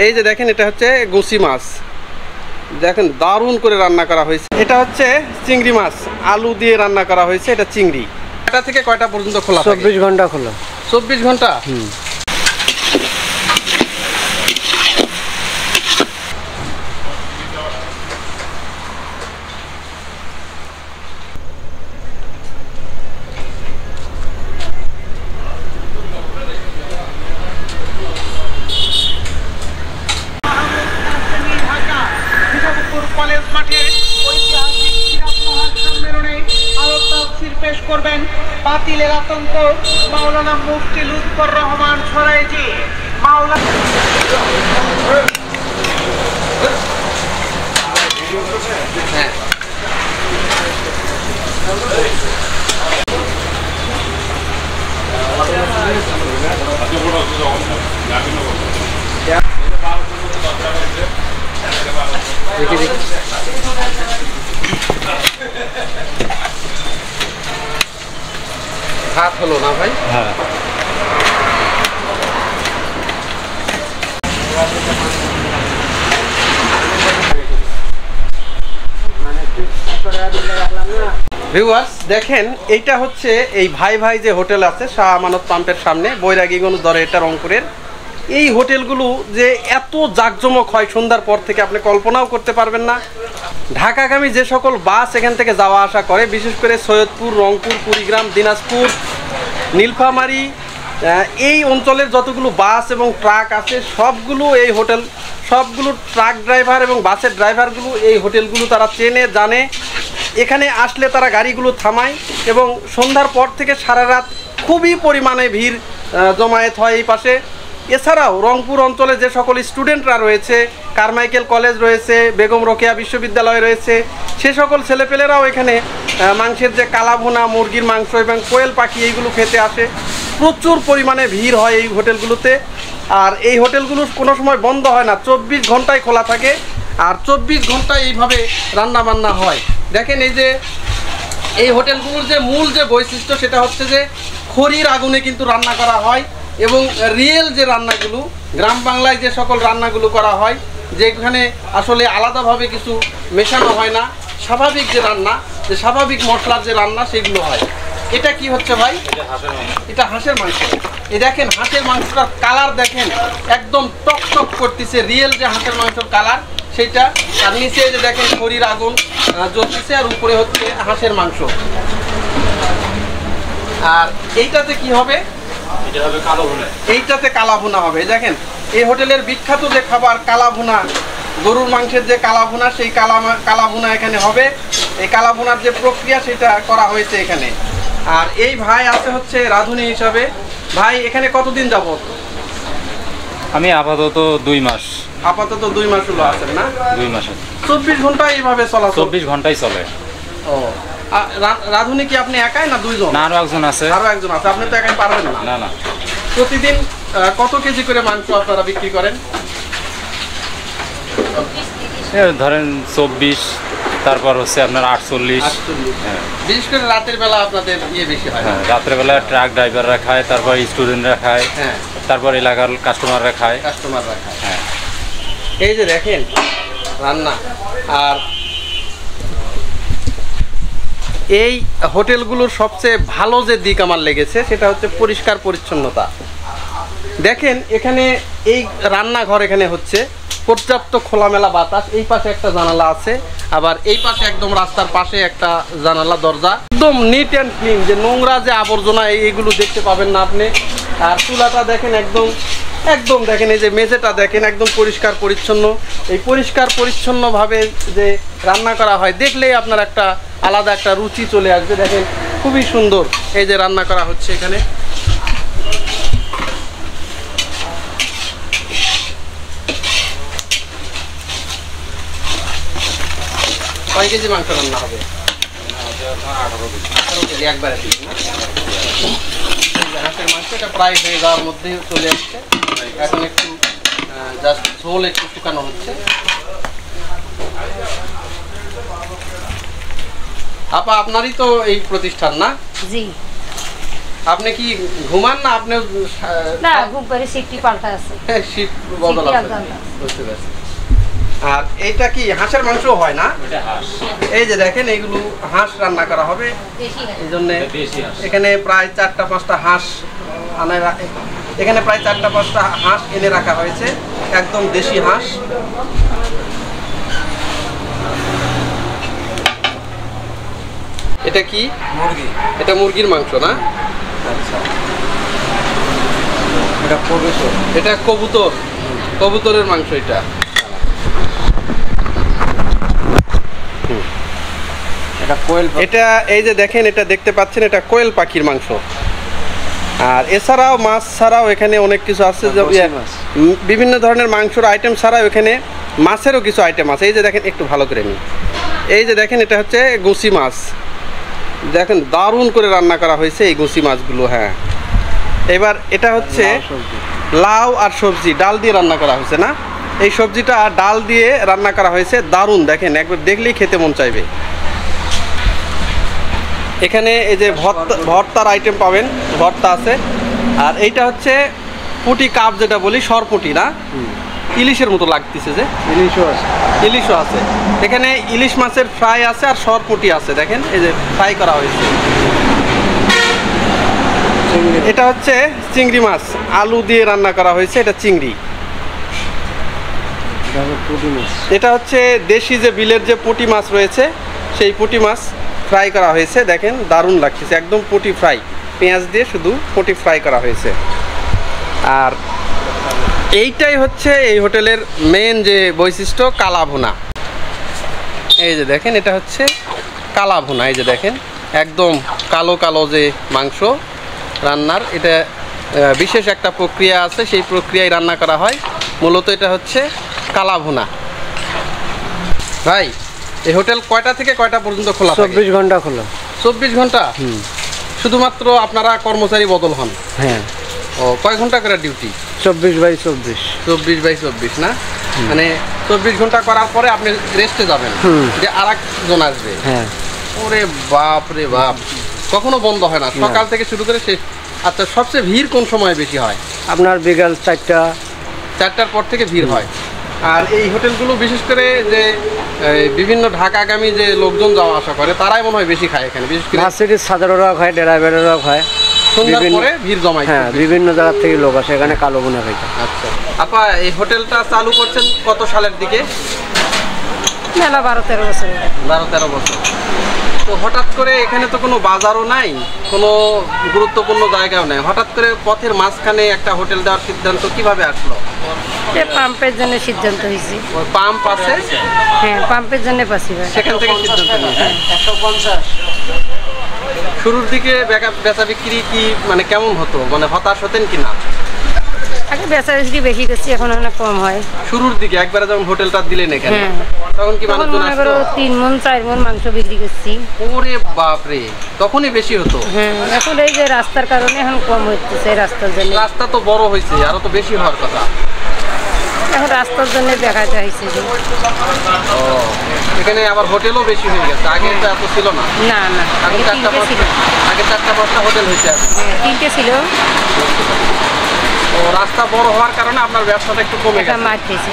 এই যে দেখেন এটা হচ্ছে গুছি মাছ, দেখেন দারুণ করে রান্না করা হয়েছে। এটা হচ্ছে চিংড়ি মাছ, আলু দিয়ে রান্না করা হয়েছে। এটা চিংড়ি। কয়টা থেকে কয়টা পর্যন্ত খোলা? 24 ঘন্টা খোলা। 24 ঘন্টা। করবেন বাতিলের আতঙ্ক মাওলানা মুফতি লুৎফর রহমান সরাইজি মাওলানা ভাত হলো না ভাই? হ্যাঁ। ভিউয়ার্স দেখেন, এইটা হচ্ছে এই ভাই ভাই যে হোটেল আছে শাহ আমানত পাম্পের সামনে, বৈরাগীগঞ্জ ধরে, এটা রংপুরের। এই হোটেলগুলো যে এত জাঁকজমক হয় সন্ধ্যার পর থেকে আপনি কল্পনাও করতে পারবেন না। ঢাকাগামী যে সকল বাস এখান থেকে যাওয়া আসা করে, বিশেষ করে সৈয়দপুর, রংপুর, কুড়িগ্রাম, দিনাজপুর, নীলফামারী, এই অঞ্চলের যতগুলো বাস এবং ট্রাক আছে সবগুলো এই হোটেল, সবগুলো ট্রাক ড্রাইভার এবং বাসের ড্রাইভারগুলো এই হোটেলগুলো তারা চেনে জানে। এখানে আসলে তারা গাড়িগুলো থামায় এবং সন্ধ্যার পর থেকে সারা রাত খুবই পরিমাণে ভিড় জমায়েত হয় এই পাশে। এছাড়াও রংপুর অঞ্চলে যে সকল স্টুডেন্টরা রয়েছে, কারমাইকেল কলেজ রয়েছে, বেগম রোকেয়া বিশ্ববিদ্যালয় রয়েছে, সে সকল ছেলেপেলেরাও এখানে মাংসের যে কালাভুনা, মুরগির মাংস এবং কোয়েল পাখি এইগুলো খেতে আসে। প্রচুর পরিমাণে ভিড় হয় এই হোটেলগুলোতে। আর এই হোটেলগুলো কোনো সময় বন্ধ হয় না, 24 ঘন্টায় খোলা থাকে। আর 24 ঘন্টায় এইভাবে রান্না বান্না হয়। দেখেন এই যে এই হোটেলগুলোর যে মূল যে বৈশিষ্ট্য সেটা হচ্ছে যে খড়ির আগুনে কিন্তু রান্না করা হয় এবং রিয়েল যে রান্নাগুলো, গ্রাম বাংলায় যে সকল রান্নাগুলো করা হয়, যেখানে আসলে আলাদাভাবে কিছু মেশানো হয় না, স্বাভাবিক যে রান্না, যে স্বাভাবিক মশলার যে রান্না সেগুলো হয়। এটা কি হচ্ছে ভাই? এটা হাঁসের মাংস। এই দেখেন হাঁসের মাংসটার কালার দেখেন, একদম টক টক করতেছে, রিয়েল যে হাঁসের মাংসের কালার সেইটা। আর নিচে যে দেখেন খড়ির আগুন জ্বলতেছে, আর উপরে হচ্ছে হাঁসের মাংস। আর এইটাতে কি হবে? এইটাতে কালা ভুনা হবে। দেখেন এই হোটেলের বিখ্যাত যে খাবার কালা ভুনা, গরুর মাংসের যে কালা ভুনা, সেই কালা ভুনা এখানে হবে। এই কালা ভুনার যে প্রক্রিয়া সেটা করা হয়েছে এখানে। আর এই ভাই আছে হচ্ছে রাঁধুনি হিসাবে। ভাই এখানে কতদিন যাবত? আমি আপাতত 2 মাস। আপাতত 2 মাস হলো আছেন না? 2 মাস। 24 ঘন্টা এইভাবে চলা? 24 ঘন্টাই চলে। ও, রাঁধুনি কি আপনি একাই না দুইজন? না, আরো একজন আছে। আরো একজন আছে, আপনি তো একাই পারবেন না। না না। প্রতিদিন কত কেজি করে মাংস আপনারা বিক্রি করেন? ধরেন 24, তারপর হচ্ছে আপনার 48। হ্যাঁ। বিশেষ করে রাতের বেলা আপনাদের বেশি হয়? হ্যাঁ, রাতের বেলা ট্রাক ড্রাইভাররা খায়, তারপর স্টুডেন্টরা খায়, হ্যাঁ, তারপর এলাকার কাস্টমাররা খায়। হ্যাঁ। এই যে দেখেন রান্না। আর এই হোটেলগুলোর সবচেয়ে ভালো যে দিক আমার লেগেছে সেটা হচ্ছে পরিষ্কার পরিচ্ছন্নতা। দেখেন এখানে এই রান্নাঘর এখানে হচ্ছে পর্যাপ্ত খোলামেলা বাতাস। এই পাশে একটা জানালা আছে, আবার এই পাশে একদম রাস্তার পাশে একটা জানালা, দরজা। একদম নিট অ্যান্ড ক্লিন, যে নোংরা যে আবর্জনা এইগুলো দেখতে পাবেন না আপনি। আর চুলাটা দেখেন একদম দেখেন, এই যে মেঝেটা দেখেন একদম পরিষ্কার পরিচ্ছন্ন। এই পরিষ্কার পরিচ্ছন্নভাবে যে রান্না করা হয় দেখলেই আপনার একটা আলাদা একটা রুচি চলে আসবে। দেখেন খুবই সুন্দর এই যে রান্না করা হচ্ছে এখানে। কয় কেজি মাংস রান্না হবে? 18 কেজি একবারে। হাঁসের মাংসটা প্রায় হয়ে যাওয়ার মধ্যে চলে আসছে। এখন একটু জাস্ট ঝোল একটু শুকানো হচ্ছে। আপা আপনারই তো এই প্রতিষ্ঠান না? জি। আপনি কি ঘুমান না আপনি না ঘুম করে সিটটি পাল্টা আছে। শীত বদল সিটটি আছে আলাদা। বুঝতে পারছি। আর এইটা কি হাঁসের মাংস হয় না? এই যে দেখেন এইগুলো হাঁস রান্না করা হবে, দেশি হাঁস। এই জন্য দেশি হাঁস। এখানে প্রায় 4টা-5টা হাঁস এখানে প্রায় 4টা-5টা হাঁস এনে রাখা হয়েছে, একদম দেশি হাঁস। এটা কি মুরগি, এটা মুরগির মাংস না? আচ্ছা এটা কবুতর, এটা কবুতর, কবুতরের মাংস এটা। এটা কোয়েল পাখি। এটা এই যে দেখেন, এটা দেখতে পাচ্ছেন, এটা কোয়েল পাখির মাংস। আর এছাড়াও মাছ ছাড়াও এখানে অনেক কিছু আছে, যে বসি মাছ। বিভিন্ন ধরনের মাংসর আইটেম ছাড়াও এখানে মাছেরও কিছু আইটেম আছে। এই যে দেখেন, একটু ভালো করে নিন, এই যে দেখেন এটা হচ্ছে গুছি মাছ। দেখেন দারুণ করে রান্না করা হয়েছে এই গুছি মাছগুলো। হ্যাঁ, এবার এটা হচ্ছে লাউ সবজি। লাউ আর সবজি ডাল দিয়ে রান্না করা হয়েছে না? এই সবজিটা ডাল দিয়ে রান্না করা হয়েছে, দারুণ। দেখেন একবার দেখলেই খেতে মন চাইবে। এখানে এই যে ভর্তার আইটেম পাবেন, ভর্তা আছে। আর এইটা হচ্ছে পুঁটি কাপ, যেটা বলি সরপুঁটি না, ইলিশের মতো লাগতেছে, যে ইলিশও আছে। ইলিশও আছে এখানে। ইলিশ মাছের ফ্রাই আছে আর সরপুঁটি আছে, দেখেন এই যে ফ্রাই করা হয়েছে। চিংড়ি, এটা হচ্ছে চিংড়ি মাছ, আলু দিয়ে রান্না করা হয়েছে, এটা চিংড়ি। এটা হলো পুঁটি মাছ। এটা হচ্ছে দেশি যে বিলের যে পুঁটি মাছ রয়েছে, সেই পুঁটি মাছ ফ্রাই করা হয়েছে। দেখেন দারুণ লাগতেছে, একদম পুঁটি ফ্রাই, পেঁয়াজ দিয়ে শুধু পুঁটি ফ্রাই করা হয়েছে। আর এইটাই হচ্ছে এই হোটেলের মেন যে বৈশিষ্ট্য, কালা ভুনা। এই যে দেখেন, এটা হচ্ছে কালা ভুনা। এই যে দেখেন একদম কালো কালো যে মাংস রান্নার, এটা বিশেষ একটা প্রক্রিয়া আছে, সেই প্রক্রিয়ায় রান্না করা হয়। মূলত এটা হচ্ছে কালা ভুনা। ভাই, এই হোটেল কয়টা থেকে কয়টা পর্যন্ত খোলা থাকে? 24 ঘন্টা খোলা। 24 ঘন্টা? শুধুমাত্র আপনারা কর্মচারী বদল হন? হ্যাঁ, ও, কয় ঘন্টা করে ডিউটি? 24/24। 24/24 না? মানে 24 ঘন্টা করার পরে আপনি রেস্টে যাবেন, যে আর একজন আসবে। হ্যাঁ, ওরে বাপ রে বাপ, কখনো বন্ধ হয় না, সকাল থেকে শুরু করে শেষ। আচ্ছা, সবচেয়ে ভিড় কোন সময় বেশি হয়? আপনার বিকাল 4টা। 4টার পর থেকে ভিড় হয়। আর এই হোটেলগুলো বিশেষ করে যে বিভিন্ন ঢাকাগামী যে লোকজন যাওয়া আসা করে, তারাই মনে হয় বেশি খায় এখানে, বিশেষ করে ভার্সিটির ছাত্ররাও খায়, ড্রাইভারেরাও খায়। সন্ধ্যার বিভিন্ন- পরে ভিড় জমায়। হ্যাঁ, বিভিন্ন জায়গা থেকে লোক আসে এখানে কালো ভুনা খাইতে। আচ্ছা আপা, এই হোটেলটা চালু করছেন কত সালের দিকে? মেলা 12-13 বছর। 12-13 বছর। তো হঠাৎ করে এখানে তো কোনো বাজারও নাই, কোনো গুরুত্বপূর্ণ জায়গাও নাই, হঠাৎ করে পথের মাঝখানে একটা হোটেল দেওয়ার সিদ্ধান্ত কিভাবে আসলো? পাম্পের জন্য সিদ্ধান্ত হয়েছে। ওই পাম্প আছে, হ্যাঁ, পাম্পের জন্য পাচ্ছি ভাই। সেখান থেকে সিদ্ধান্ত নিয়েছে। 150। শুরুর দিকে বেচা বিক্রি কি মানে কেমন হতো, মানে হতাশ হতেন কি না? আগে বেচা বিক্রি বেশি করছি, এখন অনেক কম হয়। শুরুর দিকে একবারে যখন হোটেলটা দিলেন এখানে, হ্যাঁ। তখন কি তখন মানুষজন মনে করো আসতো? 3 মণ 4 মণ মাংস বিক্রি করছি। ওরে বাপ রে, তখনই বেশি হতো। হ্যাঁ, এখন এই যে রাস্তার কারণে এখন কম হচ্ছে, রাস্তার জন্য। রাস্তা তো বড় হয়েছে, আরো তো বেশি হওয়ার কথা। এখন রাস্তার জন্য দেখা যাইছে যে ও, এখানে আবার হোটেলও বেশি হয়ে গেছে, আগে তো এত ছিল না। না না, এখন আগে 3টে ছিল। আগে 4টা-5টা হোটেল হয়েছে এখন। হ্যাঁ, 3টে ছিল, তো রাস্তা বড় হওয়ার কারণে আপনার ব্যবসাটা একটু কমে এটা গেছে। মার খেয়েছে।